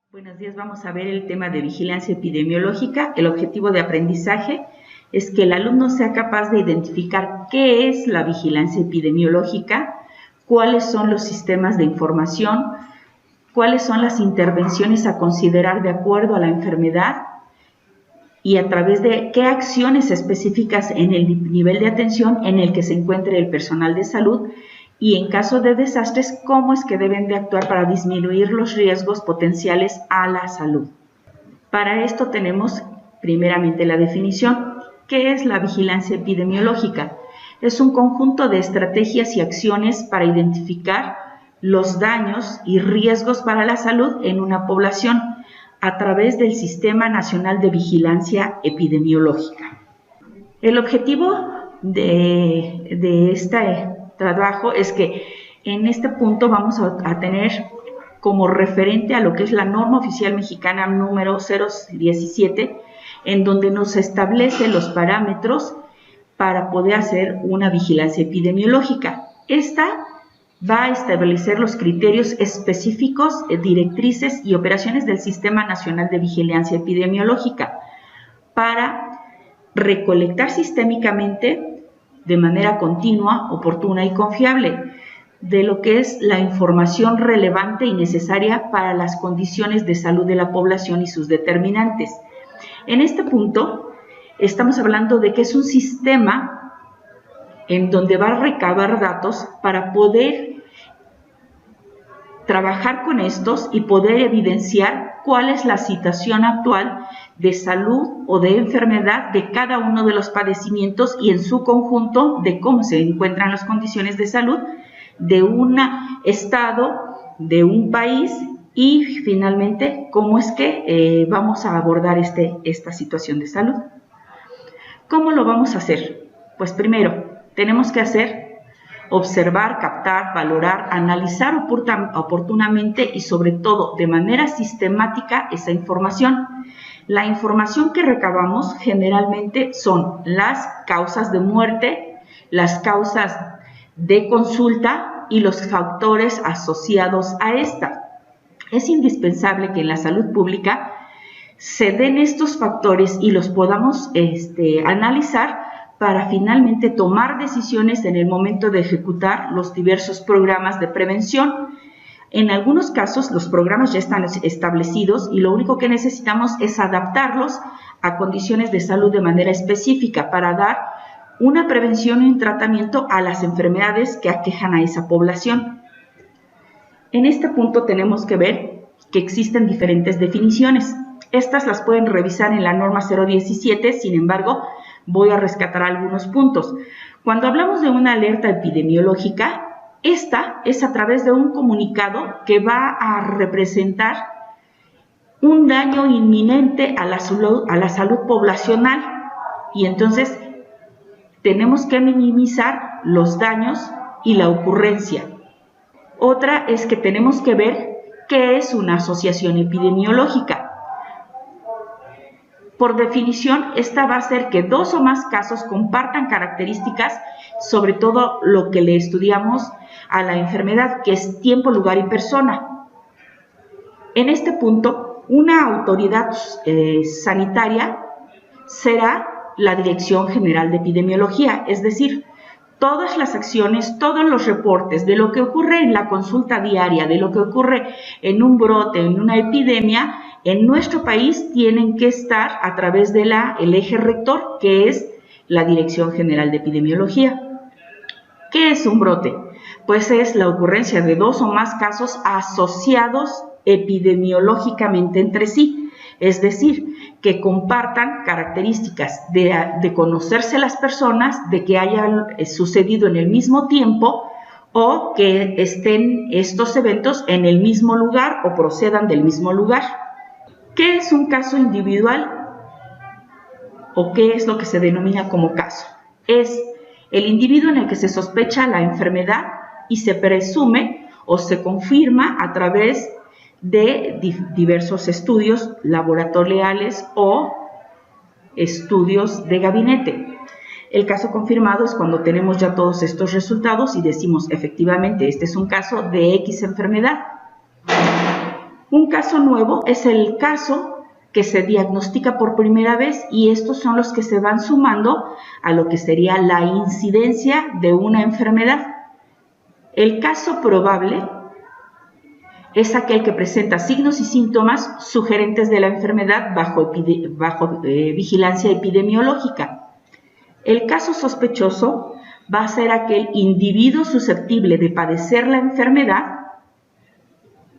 Buenos días, vamos a ver el tema de vigilancia epidemiológica. El objetivo de aprendizaje es que el alumno sea capaz de identificar qué es la vigilancia epidemiológica, cuáles son los sistemas de información, cuáles son las intervenciones a considerar de acuerdo a la enfermedad y a través de qué acciones específicas en el nivel de atención en el que se encuentre el personal de salud y en caso de desastres, cómo es que deben de actuar para disminuir los riesgos potenciales a la salud. Para esto tenemos primeramente la definición. ¿Qué es la vigilancia epidemiológica? Es un conjunto de estrategias y acciones para identificar los daños y riesgos para la salud en una población a través del Sistema Nacional de Vigilancia Epidemiológica. El objetivo de este trabajo es que en este punto vamos a tener como referente a lo que es la norma oficial mexicana número 017, en donde nos establece los parámetros para poder hacer una vigilancia epidemiológica. Esta va a establecer los criterios específicos, directrices y operaciones del Sistema Nacional de Vigilancia Epidemiológica para recolectar sistémicamente de manera continua, oportuna y confiable de lo que es la información relevante y necesaria para las condiciones de salud de la población y sus determinantes. En este punto estamos hablando de que es un sistema en donde va a recabar datos para poder trabajar con estos y poder evidenciar cuál es la situación actual de salud o de enfermedad de cada uno de los padecimientos y en su conjunto de cómo se encuentran las condiciones de salud de un estado, de un país y finalmente cómo es que vamos a abordar esta situación de salud. ¿Cómo lo vamos a hacer? Pues primero tenemos que observar, captar, valorar, analizar oportunamente y sobre todo de manera sistemática esa información. La información que recabamos generalmente son las causas de muerte, las causas de consulta y los factores asociados a esta. Es indispensable que en la salud pública se den estos factores y los podamos analizar para finalmente tomar decisiones en el momento de ejecutar los diversos programas de prevención. En algunos casos los programas ya están establecidos y lo único que necesitamos es adaptarlos a condiciones de salud de manera específica para dar una prevención y un tratamiento a las enfermedades que aquejan a esa población. En este punto tenemos que ver que existen diferentes definiciones. Estas las pueden revisar en la norma 017, sin embargo, voy a rescatar algunos puntos. Cuando hablamos de una alerta epidemiológica, esta es a través de un comunicado que va a representar un daño inminente a la salud poblacional y entonces tenemos que minimizar los daños y la ocurrencia. Otra es que tenemos que ver qué es una asociación epidemiológica. Por definición, esta va a hacer que dos o más casos compartan características, sobre todo lo que le estudiamos a la enfermedad, que es tiempo, lugar y persona. En este punto, una autoridad sanitaria será la Dirección General de Epidemiología, es decir, todas las acciones, todos los reportes de lo que ocurre en la consulta diaria, de lo que ocurre en un brote, en una epidemia, en nuestro país tienen que estar a través de el eje rector, que es la Dirección General de Epidemiología. ¿Qué es un brote? Pues es la ocurrencia de dos o más casos asociados epidemiológicamente entre sí, es decir, que compartan características de conocerse las personas, de que hayan sucedido en el mismo tiempo o que estén estos eventos en el mismo lugar o procedan del mismo lugar. ¿Qué es un caso individual o qué es lo que se denomina como caso? Es el individuo en el que se sospecha la enfermedad y se presume o se confirma a través de diversos estudios laboratoriales o estudios de gabinete. El caso confirmado es cuando tenemos ya todos estos resultados y decimos efectivamente este es un caso de X enfermedad. Un caso nuevo es el caso que se diagnostica por primera vez y estos son los que se van sumando a lo que sería la incidencia de una enfermedad. El caso probable es aquel que presenta signos y síntomas sugerentes de la enfermedad bajo vigilancia epidemiológica. El caso sospechoso va a ser aquel individuo susceptible de padecer la enfermedad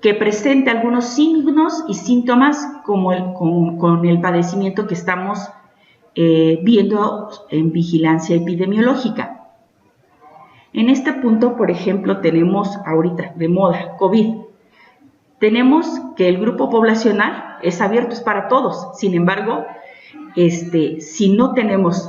que presente algunos signos y síntomas con el padecimiento que estamos viendo en vigilancia epidemiológica. En este punto, por ejemplo, tenemos ahorita de moda COVID. Tenemos que el grupo poblacional es abierto, es para todos. Sin embargo, si no tenemos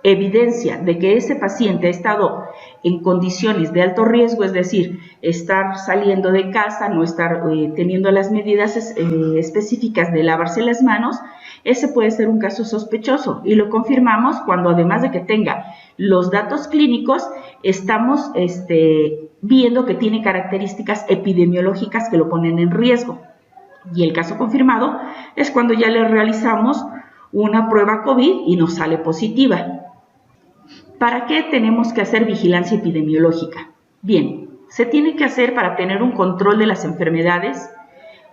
evidencia de que ese paciente ha estado en condiciones de alto riesgo, es decir, estar saliendo de casa, no estar teniendo las medidas específicas de lavarse las manos, ese puede ser un caso sospechoso y lo confirmamos cuando, además de que tenga los datos clínicos, estamos viendo que tiene características epidemiológicas que lo ponen en riesgo. Y el caso confirmado es cuando ya le realizamos una prueba COVID y nos sale positiva. ¿Para qué tenemos que hacer vigilancia epidemiológica? Bien, se tiene que hacer para tener un control de las enfermedades,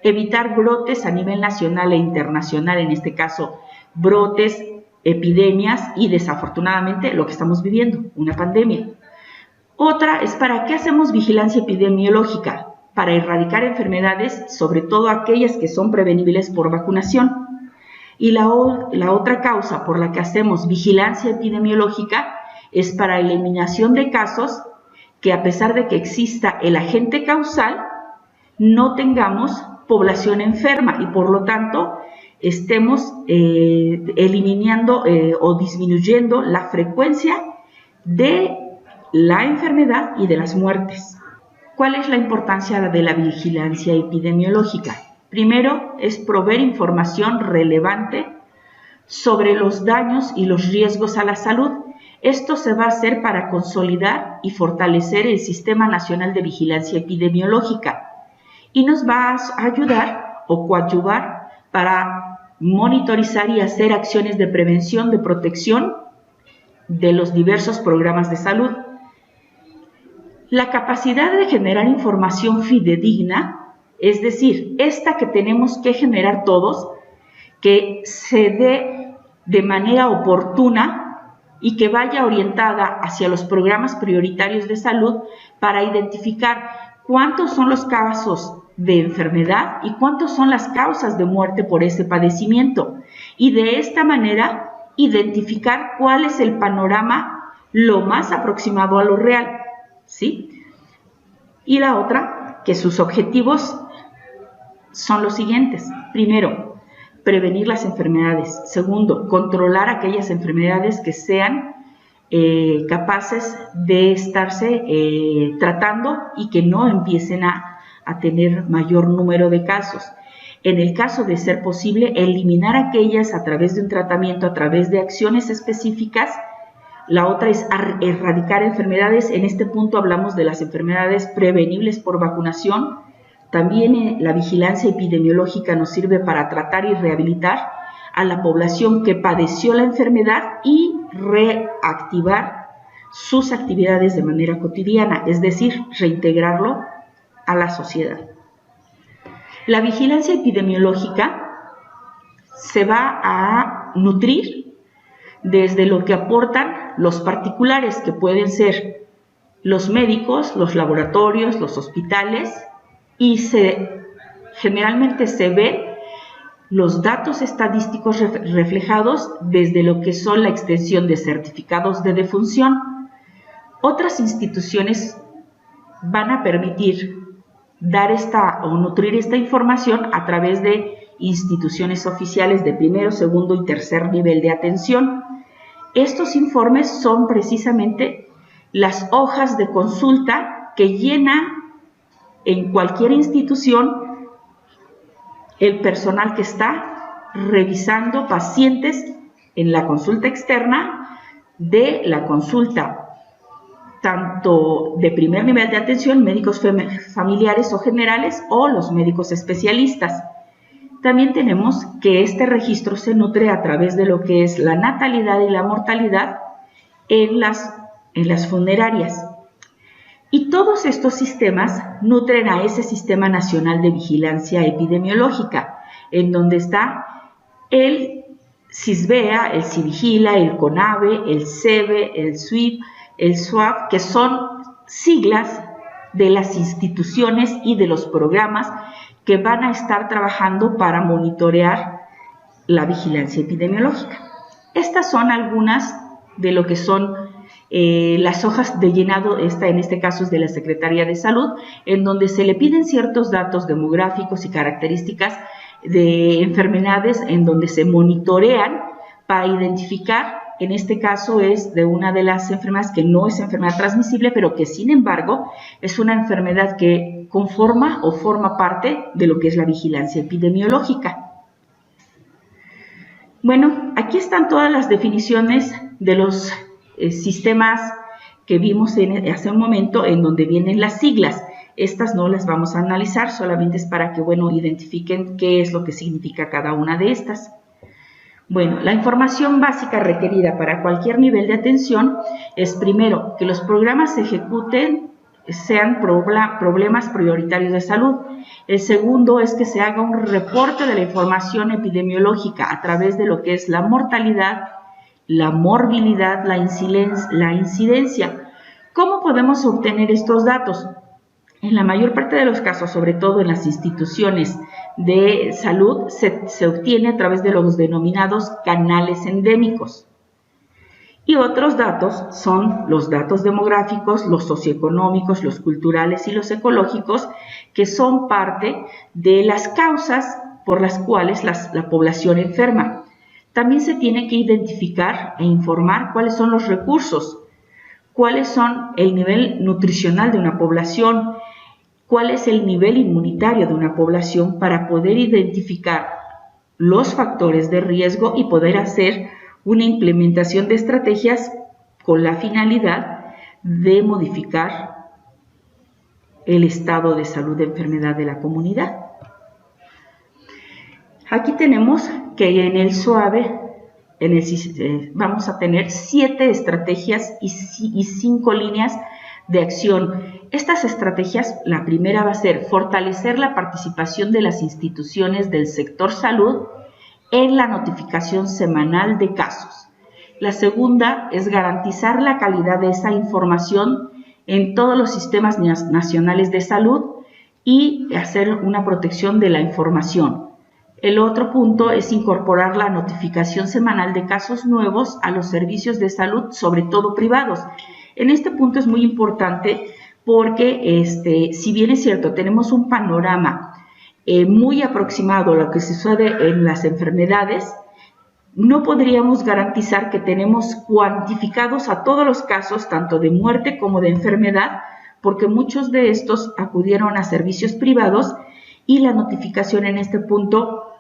evitar brotes a nivel nacional e internacional, en este caso brotes, epidemias y desafortunadamente lo que estamos viviendo, una pandemia. Otra es ¿para qué hacemos vigilancia epidemiológica? Para erradicar enfermedades, sobre todo aquellas que son prevenibles por vacunación. Y la otra causa por la que hacemos vigilancia epidemiológica es para eliminación de casos que, a pesar de que exista el agente causal, no tengamos población enferma y por lo tanto estemos eliminando o disminuyendo la frecuencia de la enfermedad y de las muertes. ¿Cuál es la importancia de la vigilancia epidemiológica? Primero, es proveer información relevante sobre los daños y los riesgos a la salud. Esto se va a hacer para consolidar y fortalecer el Sistema Nacional de Vigilancia Epidemiológica y nos va a ayudar o coadyuvar para monitorizar y hacer acciones de prevención, de protección de los diversos programas de salud. La capacidad de generar información fidedigna, es decir, esta que tenemos que generar todos, que se dé de manera oportuna y que vaya orientada hacia los programas prioritarios de salud para identificar cuántos son los casos de enfermedad y cuántos son las causas de muerte por ese padecimiento. Y de esta manera identificar cuál es el panorama lo más aproximado a lo real, ¿sí? Y la otra, que sus objetivos son los siguientes. Primero, prevenir las enfermedades. Segundo, controlar aquellas enfermedades que sean capaces de estarse tratando y que no empiecen a tener mayor número de casos. En el caso de ser posible, eliminar aquellas a través de un tratamiento, a través de acciones específicas. La otra es erradicar enfermedades. En este punto hablamos de las enfermedades prevenibles por vacunación. También la vigilancia epidemiológica nos sirve para tratar y rehabilitar a la población que padeció la enfermedad y reactivar sus actividades de manera cotidiana, es decir, reintegrarlo a la sociedad. La vigilancia epidemiológica se va a nutrir desde lo que aportan los particulares, que pueden ser los médicos, los laboratorios, los hospitales, y generalmente se ve los datos estadísticos reflejados desde lo que son la extensión de certificados de defunción. Otras instituciones van a permitir dar o nutrir esta información a través de instituciones oficiales de primero, segundo y tercer nivel de atención. Estos informes son precisamente las hojas de consulta que llena en cualquier institución el personal que está revisando pacientes en la consulta externa, de la consulta tanto de primer nivel de atención, médicos familiares o generales o los médicos especialistas. También tenemos que este registro se nutre a través de lo que es la natalidad y la mortalidad en las funerarias. Y todos estos sistemas nutren a ese Sistema Nacional de Vigilancia Epidemiológica, en donde está el CISBEA, el CIVIGILA, el CONAVE, el CEBE, el SWIP, el SWAP, que son siglas de las instituciones y de los programas que van a estar trabajando para monitorear la vigilancia epidemiológica. Estas son algunas de lo que son las hojas de llenado, en este caso es de la Secretaría de Salud, en donde se le piden ciertos datos demográficos y características de enfermedades en donde se monitorean para identificar, en este caso es de una de las enfermedades que no es enfermedad transmisible, pero que sin embargo es una enfermedad que conforma o forma parte de lo que es la vigilancia epidemiológica. Bueno, aquí están todas las definiciones de los sistemas que vimos hace un momento, en donde vienen las siglas. Estas no las vamos a analizar, solamente es para que, bueno, identifiquen qué es lo que significa cada una de estas. Bueno, la información básica requerida para cualquier nivel de atención es, primero, que los programas se ejecuten, sean problemas prioritarios de salud. El segundo es que se haga un reporte de la información epidemiológica a través de lo que es la mortalidad, la morbilidad, la incidencia. ¿Cómo podemos obtener estos datos? En la mayor parte de los casos, sobre todo en las instituciones de salud, se obtiene a través de los denominados canales endémicos. Y otros datos son los datos demográficos, los socioeconómicos, los culturales y los ecológicos, que son parte de las causas por las cuales la población enferma. También se tiene que identificar e informar cuáles son los recursos, cuáles son el nivel nutricional de una población, cuál es el nivel inmunitario de una población para poder identificar los factores de riesgo y poder hacer una implementación de estrategias con la finalidad de modificar el estado de salud de enfermedad de la comunidad. Aquí tenemos que en el SUAVE vamos a tener 7 estrategias y 5 líneas de acción. Estas estrategias, la primera va a ser fortalecer la participación de las instituciones del sector salud en la notificación semanal de casos. La segunda es garantizar la calidad de esa información en todos los sistemas nacionales de salud y hacer una protección de la información. El otro punto es incorporar la notificación semanal de casos nuevos a los servicios de salud, sobre todo privados. En este punto es muy importante porque, si bien es cierto, tenemos un panorama muy aproximado a lo que sucede en las enfermedades, no podríamos garantizar que tenemos cuantificados a todos los casos, tanto de muerte como de enfermedad, porque muchos de estos acudieron a servicios privados y la notificación en este punto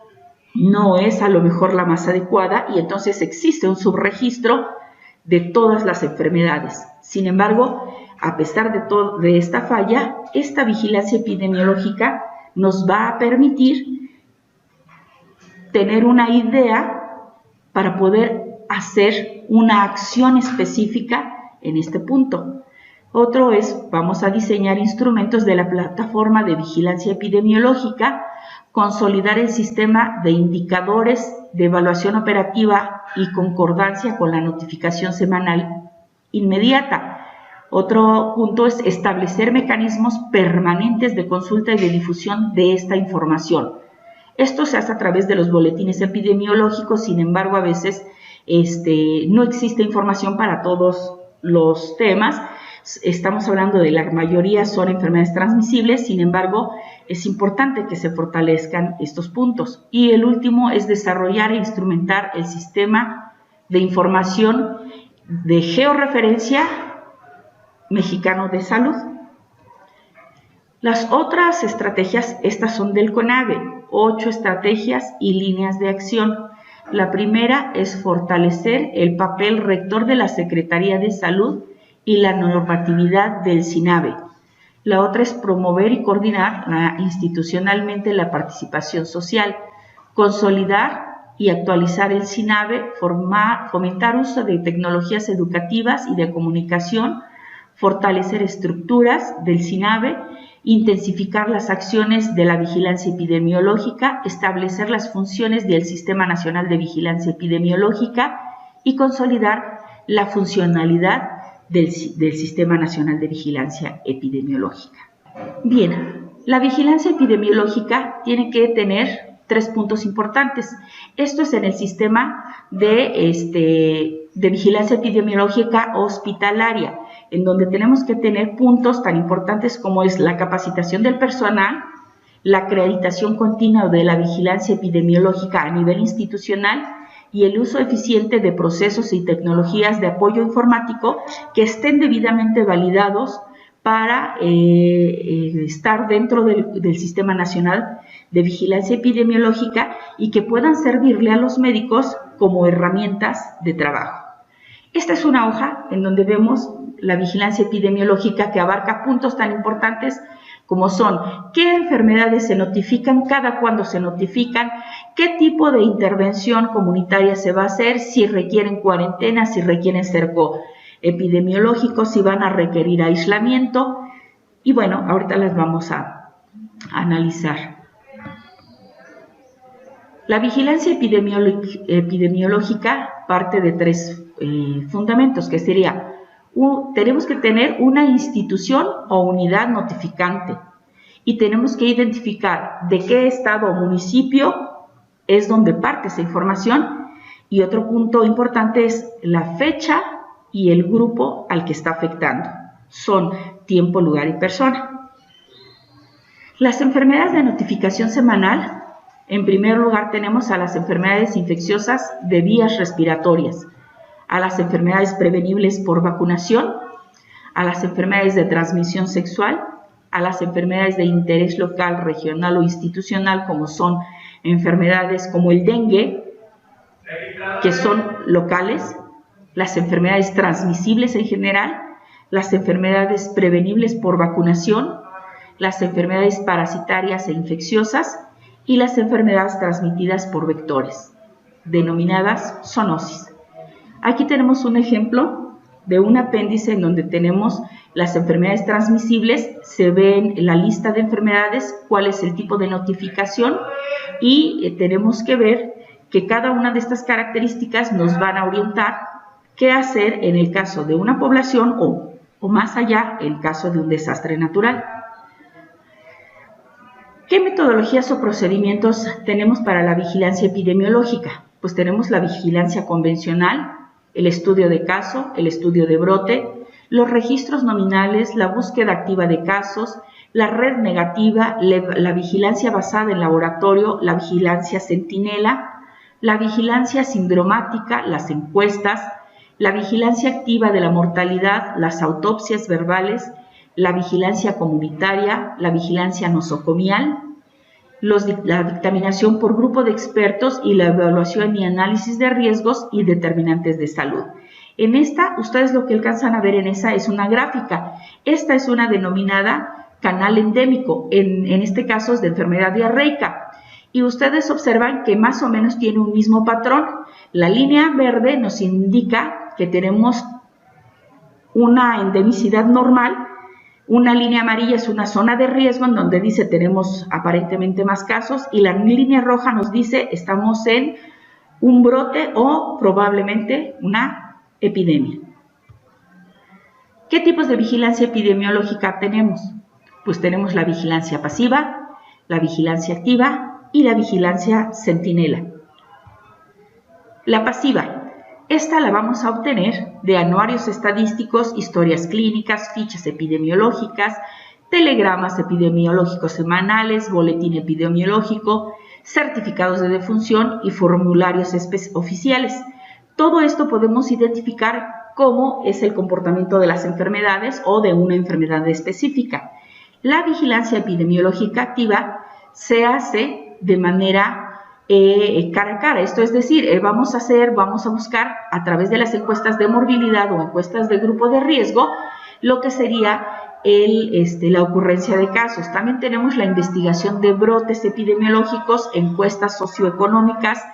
no es a lo mejor la más adecuada y entonces existe un subregistro de todas las enfermedades. Sin embargo, a pesar de esta falla, esta vigilancia epidemiológica nos va a permitir tener una idea para poder hacer una acción específica en este punto. Otro es, vamos a diseñar instrumentos de la plataforma de vigilancia epidemiológica, consolidar el sistema de indicadores de evaluación operativa y concordancia con la notificación semanal inmediata. Otro punto es establecer mecanismos permanentes de consulta y de difusión de esta información. Esto se hace a través de los boletines epidemiológicos, sin embargo, a veces no existe información para todos los temas. Estamos hablando de la mayoría son enfermedades transmisibles, sin embargo, es importante que se fortalezcan estos puntos. Y el último es desarrollar e instrumentar el sistema de información de georreferencia mexicano de salud. Las otras estrategias, estas son del CONAVE, 8 estrategias y líneas de acción. La primera es fortalecer el papel rector de la Secretaría de Salud y la normatividad del SINABE. La otra es promover y coordinar institucionalmente la participación social, consolidar y actualizar el SINABE, fomentar uso de tecnologías educativas y de comunicación, fortalecer estructuras del SINABE, intensificar las acciones de la vigilancia epidemiológica, establecer las funciones del Sistema Nacional de Vigilancia Epidemiológica y consolidar la funcionalidad del Sistema Nacional de Vigilancia Epidemiológica. Bien, la vigilancia epidemiológica tiene que tener 3 puntos importantes. Esto es en el sistema de vigilancia epidemiológica hospitalaria, en donde tenemos que tener puntos tan importantes como es la capacitación del personal, la acreditación continua de la vigilancia epidemiológica a nivel institucional y el uso eficiente de procesos y tecnologías de apoyo informático que estén debidamente validados para estar dentro del Sistema Nacional de Vigilancia Epidemiológica y que puedan servirle a los médicos como herramientas de trabajo. Esta es una hoja en donde vemos la vigilancia epidemiológica que abarca puntos tan importantes como son qué enfermedades se notifican, cada cuándo se notifican, qué tipo de intervención comunitaria se va a hacer, si requieren cuarentena, si requieren cerco epidemiológico, si van a requerir aislamiento. Y bueno, ahorita las vamos a analizar. La vigilancia epidemiológica parte de 3 fundamentos, que sería tenemos que tener una institución o unidad notificante y tenemos que identificar de qué estado o municipio es donde parte esa información, y otro punto importante es la fecha y el grupo al que está afectando. Son tiempo, lugar y persona. Las enfermedades de notificación semanal, en primer lugar tenemos a las enfermedades infecciosas de vías respiratorias, a las enfermedades prevenibles por vacunación, a las enfermedades de transmisión sexual, a las enfermedades de interés local, regional o institucional, como son enfermedades como el dengue, que son locales, las enfermedades transmisibles en general, las enfermedades prevenibles por vacunación, las enfermedades parasitarias e infecciosas y las enfermedades transmitidas por vectores, denominadas zoonosis. Aquí tenemos un ejemplo de un apéndice en donde tenemos las enfermedades transmisibles, se ve en la lista de enfermedades cuál es el tipo de notificación y tenemos que ver que cada una de estas características nos van a orientar qué hacer en el caso de una población o más allá, en el caso de un desastre natural. ¿Qué metodologías o procedimientos tenemos para la vigilancia epidemiológica? Pues tenemos la vigilancia convencional, el estudio de caso, el estudio de brote, los registros nominales, la búsqueda activa de casos, la red negativa, la vigilancia basada en laboratorio, la vigilancia centinela, la vigilancia sindromática, las encuestas, la vigilancia activa de la mortalidad, las autopsias verbales, la vigilancia comunitaria, la vigilancia nosocomial, la dictaminación por grupo de expertos y la evaluación y análisis de riesgos y determinantes de salud. En esta, ustedes lo que alcanzan a ver en esa es una gráfica. Esta es una denominada canal endémico, en este caso es de enfermedad diarreica. Y ustedes observan que más o menos tiene un mismo patrón. La línea verde nos indica que tenemos una endemicidad normal. Una línea amarilla es una zona de riesgo en donde dice tenemos aparentemente más casos y la línea roja nos dice estamos en un brote o probablemente una epidemia. ¿Qué tipos de vigilancia epidemiológica tenemos? Pues tenemos la vigilancia pasiva, la vigilancia activa y la vigilancia centinela. La pasiva. Esta la vamos a obtener de anuarios estadísticos, historias clínicas, fichas epidemiológicas, telegramas epidemiológicos semanales, boletín epidemiológico, certificados de defunción y formularios oficiales. Todo esto podemos identificar cómo es el comportamiento de las enfermedades o de una enfermedad específica. La vigilancia epidemiológica activa se hace de manera cara a cara. Esto es decir, vamos a buscar a través de las encuestas de morbilidad o encuestas de grupo de riesgo lo que sería la ocurrencia de casos. También tenemos la investigación de brotes epidemiológicos, encuestas socioeconómicas,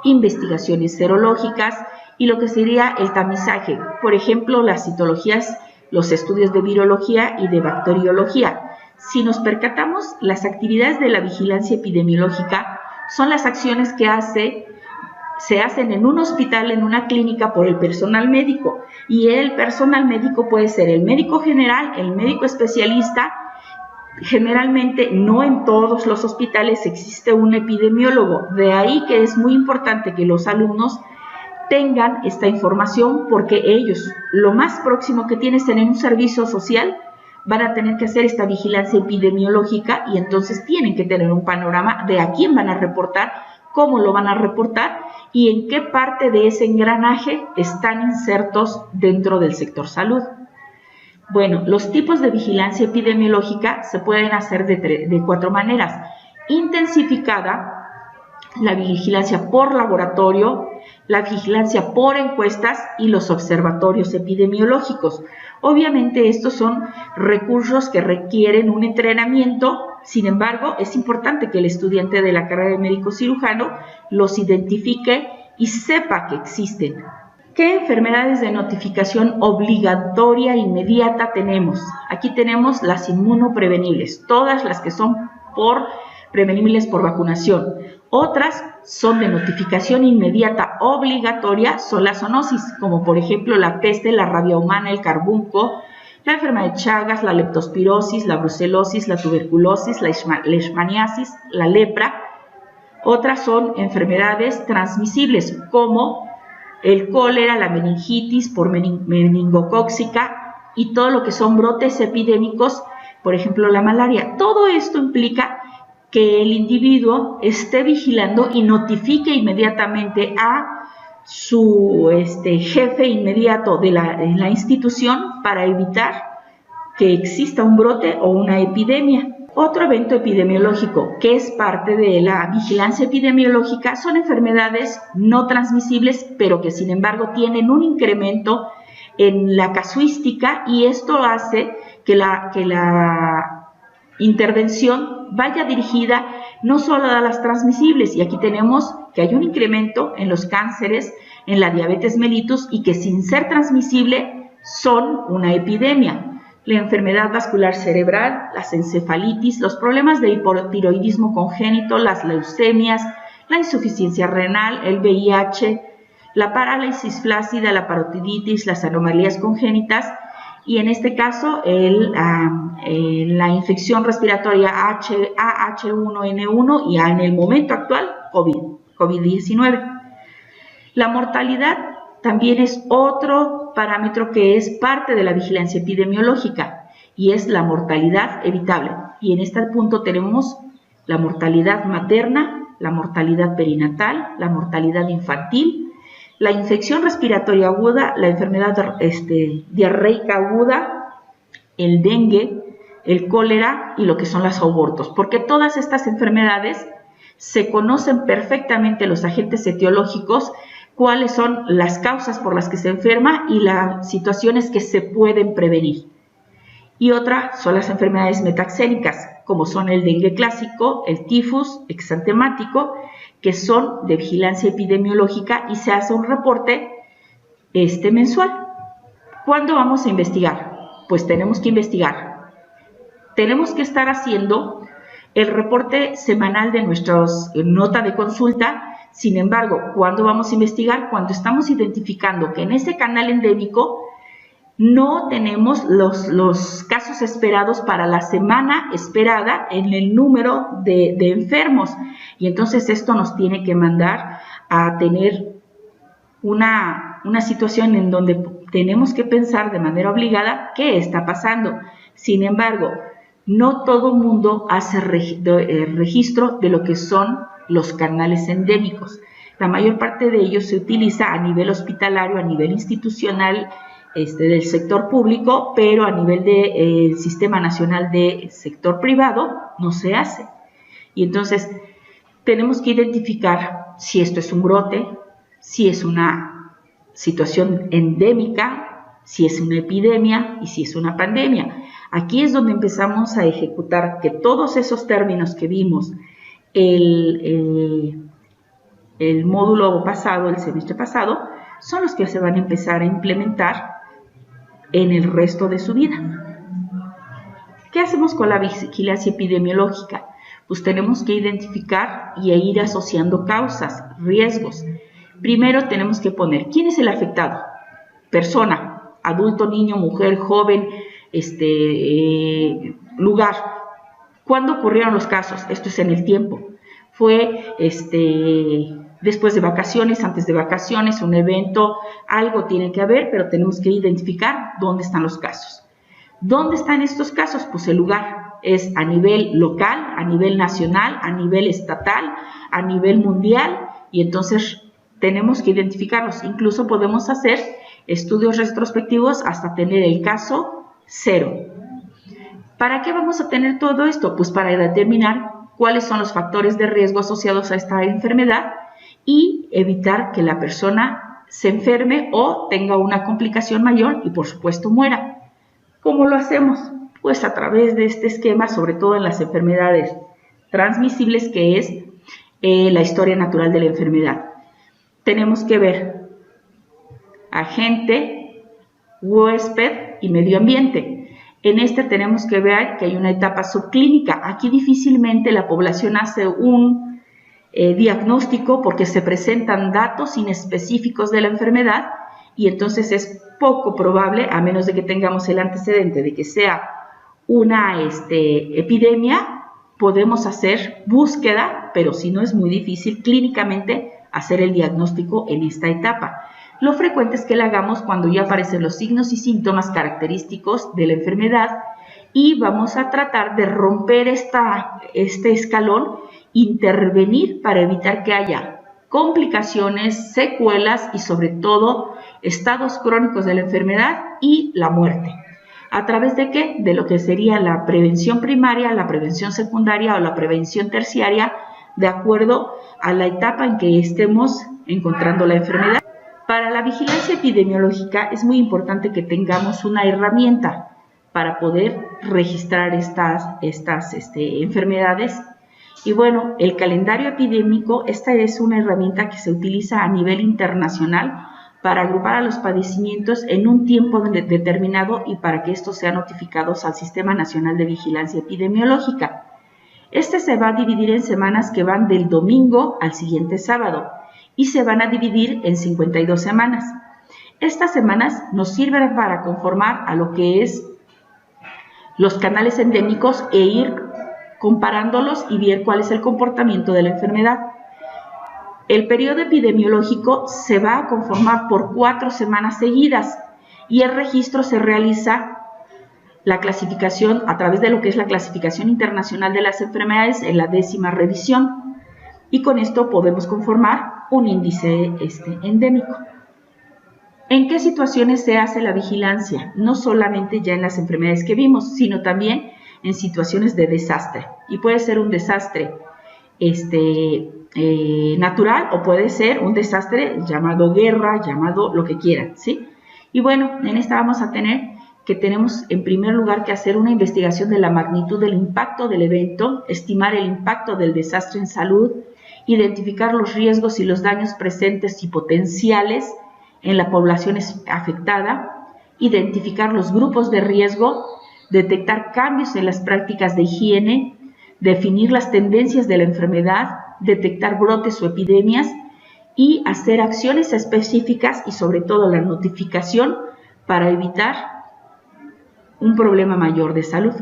investigaciones serológicas y lo que sería el tamizaje. Por ejemplo, las citologías, los estudios de virología y de bacteriología. Si nos percatamos, las actividades de la vigilancia epidemiológica son las acciones que se hacen en un hospital, en una clínica por el personal médico, y el personal médico puede ser el médico general, el médico especialista. Generalmente no en todos los hospitales existe un epidemiólogo, de ahí que es muy importante que los alumnos tengan esta información, porque ellos lo más próximo que tienen es tener un servicio social, van a tener que hacer esta vigilancia epidemiológica y entonces tienen que tener un panorama de a quién van a reportar, cómo lo van a reportar y en qué parte de ese engranaje están insertos dentro del sector salud. Bueno, los tipos de vigilancia epidemiológica se pueden hacer de 4 maneras. Intensificada, la vigilancia por laboratorio, la vigilancia por encuestas y los observatorios epidemiológicos. Obviamente estos son recursos que requieren un entrenamiento. Sin embargo, es importante que el estudiante de la carrera de médico cirujano los identifique y sepa que existen. ¿Qué enfermedades de notificación obligatoria inmediata tenemos? Aquí tenemos las inmunoprevenibles, todas las que son prevenibles por vacunación. Otras son de notificación inmediata obligatoria, son las zoonosis, como por ejemplo la peste, la rabia humana, el carbunco, la enfermedad de Chagas, la leptospirosis, la brucelosis, la tuberculosis, la leishmaniasis, la lepra. Otras son enfermedades transmisibles, como el cólera, la meningitis por meningocóxica y todo lo que son brotes epidémicos, por ejemplo la malaria. Todo esto implica que el individuo esté vigilando y notifique inmediatamente a su jefe inmediato de la institución para evitar que exista un brote o una epidemia. Otro evento epidemiológico que es parte de la vigilancia epidemiológica son enfermedades no transmisibles, pero que sin embargo tienen un incremento en la casuística, y esto hace que la intervención vaya dirigida no solo a las transmisibles, y aquí tenemos que hay un incremento en los cánceres, en la diabetes mellitus, y que sin ser transmisible son una epidemia. La enfermedad vascular cerebral, las encefalitis, los problemas de hipotiroidismo congénito, las leucemias, la insuficiencia renal, el VIH, la parálisis flácida, la parotiditis, las anomalías congénitas, y en este caso la infección respiratoria AH1N1 y en el momento actual COVID-19. La mortalidad también es otro parámetro que es parte de la vigilancia epidemiológica, y es la mortalidad evitable. Y en este punto tenemos la mortalidad materna, la mortalidad perinatal, la mortalidad infantil, la infección respiratoria aguda, la enfermedad diarreica aguda, el dengue, el cólera y lo que son los abortos, porque todas estas enfermedades se conocen perfectamente los agentes etiológicos, cuáles son las causas por las que se enferma y las situaciones que se pueden prevenir. Y otra son las enfermedades metaxénicas, como son el dengue clásico, el tifus exantemático, que son de vigilancia epidemiológica y se hace un reporte mensual. ¿Cuándo vamos a investigar? Pues tenemos que investigar. Tenemos que estar haciendo el reporte semanal de nuestra nota de consulta. Sin embargo, ¿cuándo vamos a investigar? Cuando estamos identificando que en ese canal endémico no tenemos los casos esperados para la semana esperada en el número de enfermos. Y entonces esto nos tiene que mandar a tener una situación en donde tenemos que pensar de manera obligada qué está pasando. Sin embargo, no todo mundo hace registro de lo que son los canales endémicos. La mayor parte de ellos se utiliza a nivel hospitalario, a nivel institucional, del sector público, pero a nivel del Sistema Nacional de Sector Privado no se hace. Y entonces tenemos que identificar si esto es un brote, si es una situación endémica, si es una epidemia y si es una pandemia. Aquí es donde empezamos a ejecutar que todos esos términos que vimos el módulo pasado, el semestre pasado, son los que se van a empezar a implementar en el resto de su vida. ¿Qué hacemos con la vigilancia epidemiológica? Pues tenemos que identificar y ir asociando causas, riesgos. Primero tenemos que poner quién es el afectado. Persona, adulto, niño, mujer, joven, lugar. ¿Cuándo ocurrieron los casos? Esto es en el tiempo. Fue después de vacaciones, antes de vacaciones, un evento, algo tiene que haber, pero tenemos que identificar dónde están los casos. ¿Dónde están estos casos? Pues el lugar es a nivel local, a nivel nacional, a nivel estatal, a nivel mundial, y entonces tenemos que identificarlos. Incluso podemos hacer estudios retrospectivos hasta tener el caso cero. ¿Para qué vamos a tener todo esto? Pues para determinar cuáles son los factores de riesgo asociados a esta enfermedad y evitar que la persona se enferme o tenga una complicación mayor y por supuesto muera. ¿Cómo lo hacemos? Pues a través de este esquema, sobre todo en las enfermedades transmisibles, que es la historia natural de la enfermedad. Tenemos que ver agente, huésped y medio ambiente. En este tenemos que ver que hay una etapa subclínica. Aquí difícilmente la población hace un diagnóstico porque se presentan datos inespecíficos de la enfermedad y entonces es poco probable, a menos de que tengamos el antecedente de que sea una epidemia, podemos hacer búsqueda, pero si no es muy difícil clínicamente hacer el diagnóstico en esta etapa. Lo frecuente es que la hagamos cuando ya aparecen los signos y síntomas característicos de la enfermedad y vamos a tratar de romper este escalón, intervenir para evitar que haya complicaciones, secuelas y sobre todo estados crónicos de la enfermedad y la muerte. ¿A través de qué? De lo que sería la prevención primaria, la prevención secundaria o la prevención terciaria, de acuerdo a la etapa en que estemos encontrando la enfermedad. Para la vigilancia epidemiológica es muy importante que tengamos una herramienta para poder registrar estas enfermedades. Y bueno, el calendario epidémico, esta es una herramienta que se utiliza a nivel internacional para agrupar a los padecimientos en un tiempo determinado y para que estos sean notificados al Sistema Nacional de Vigilancia Epidemiológica. Este se va a dividir en semanas que van del domingo al siguiente sábado y se van a dividir en 52 semanas. Estas semanas nos sirven para conformar a lo que es los canales endémicos e ir comparándolos y ver cuál es el comportamiento de la enfermedad. El periodo epidemiológico se va a conformar por 4 semanas seguidas y el registro se realiza la clasificación a través de lo que es la clasificación internacional de las enfermedades en la 10ª revisión y con esto podemos conformar un índice endémico. ¿En qué situaciones se hace la vigilancia? No solamente ya en las enfermedades que vimos, sino también en situaciones de desastre. Y puede ser un desastre natural o puede ser un desastre llamado guerra, llamado lo que quieran, ¿sí? Y bueno, en esta vamos a tener que tenemos en primer lugar que hacer una investigación de la magnitud del impacto del evento, estimar el impacto del desastre en salud, identificar los riesgos y los daños presentes y potenciales en la población afectada, identificar los grupos de riesgo, detectar cambios en las prácticas de higiene, definir las tendencias de la enfermedad, detectar brotes o epidemias y hacer acciones específicas y sobre todo la notificación para evitar un problema mayor de salud.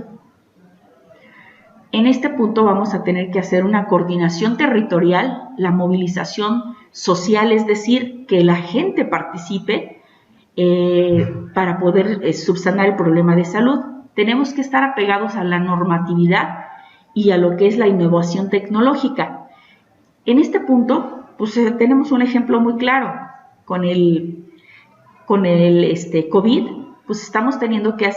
En este punto vamos a tener que hacer una coordinación territorial, la movilización social, es decir, que la gente participe para poder subsanar el problema de salud. Tenemos que estar apegados a la normatividad y a lo que es la innovación tecnológica. En este punto, pues tenemos un ejemplo muy claro con el COVID, pues estamos teniendo que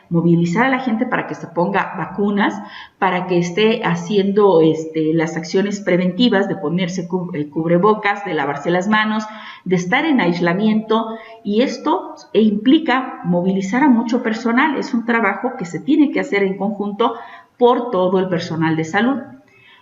movilizar a la gente para que se ponga vacunas, para que esté haciendo las acciones preventivas de ponerse cubrebocas, de lavarse las manos, de estar en aislamiento, y esto implica movilizar a mucho personal. Es un trabajo que se tiene que hacer en conjunto por todo el personal de salud.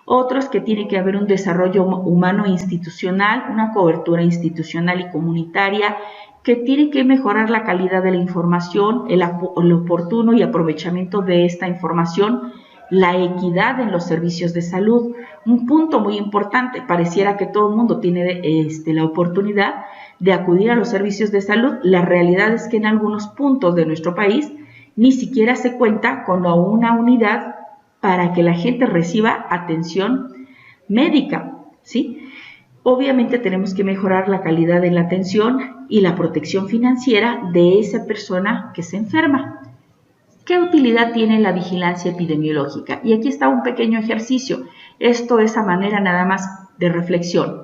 Otros que tiene que haber un desarrollo humano institucional, una cobertura institucional y comunitaria, que tiene que mejorar la calidad de la información, el oportuno y aprovechamiento de esta información, la equidad en los servicios de salud. Un punto muy importante, pareciera que todo el mundo tiene la oportunidad de acudir a los servicios de salud. La realidad es que en algunos puntos de nuestro país ni siquiera se cuenta con una unidad para que la gente reciba atención médica, ¿sí? Obviamente tenemos que mejorar la calidad de la atención y la protección financiera de esa persona que se enferma. ¿Qué utilidad tiene la vigilancia epidemiológica? Y aquí está un pequeño ejercicio. Esto es a manera nada más de reflexión.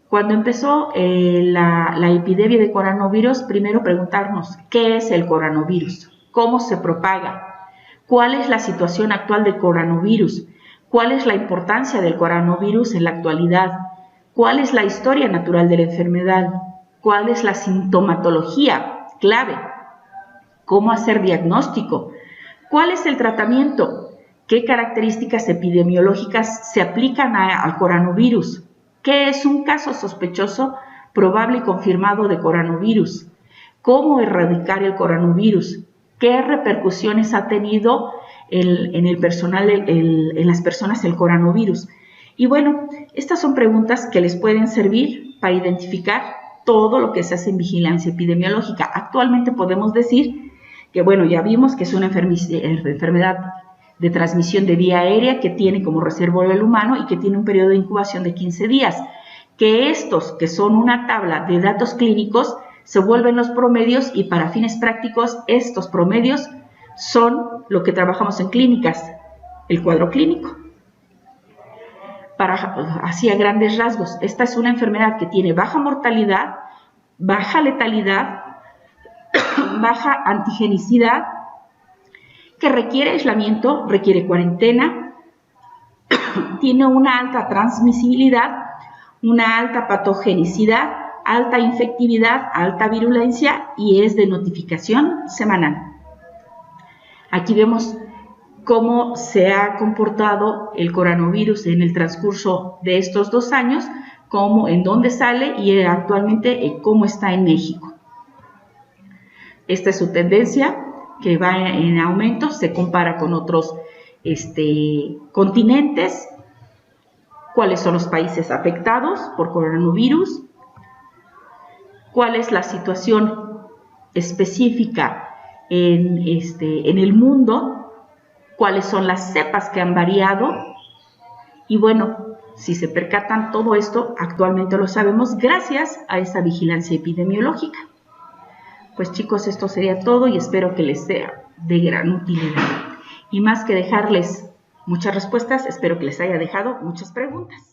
Cuando empezó la epidemia de coronavirus, primero preguntarnos, ¿qué es el coronavirus? ¿Cómo se propaga? ¿Cuál es la situación actual del coronavirus? ¿Cuál es la importancia del coronavirus en la actualidad? ¿Cuál es la historia natural de la enfermedad? ¿Cuál es la sintomatología clave? ¿Cómo hacer diagnóstico? ¿Cuál es el tratamiento? ¿Qué características epidemiológicas se aplican al coronavirus? ¿Qué es un caso sospechoso, probable y confirmado de coronavirus? ¿Cómo erradicar el coronavirus? ¿Qué repercusiones ha tenido en el personal, en las personas el coronavirus? Y bueno, estas son preguntas que les pueden servir para identificar todo lo que se hace en vigilancia epidemiológica. Actualmente podemos decir que, bueno, ya vimos que es una enfermedad de transmisión de vía aérea que tiene como reservorio el humano y que tiene un periodo de incubación de 15 días. Que estos, que son una tabla de datos clínicos, se vuelven los promedios, y para fines prácticos estos promedios son lo que trabajamos en clínicas, el cuadro clínico. Así a grandes rasgos, esta es una enfermedad que tiene baja mortalidad, baja letalidad, baja antigenicidad, que requiere aislamiento, requiere cuarentena, tiene una alta transmisibilidad, una alta patogenicidad, alta infectividad, alta virulencia, y es de notificación semanal. Aquí vemos cómo se ha comportado el coronavirus en el transcurso de estos 2 años, en dónde sale y actualmente cómo está en México. Esta es su tendencia, que va en aumento, se compara con otros continentes. ¿Cuáles son los países afectados por coronavirus? ¿Cuál es la situación específica en el mundo? ¿Cuáles son las cepas que han variado? Y bueno, si se percatan, todo esto actualmente lo sabemos gracias a esa vigilancia epidemiológica. Pues chicos, esto sería todo y espero que les sea de gran utilidad. Y más que dejarles muchas respuestas, espero que les haya dejado muchas preguntas.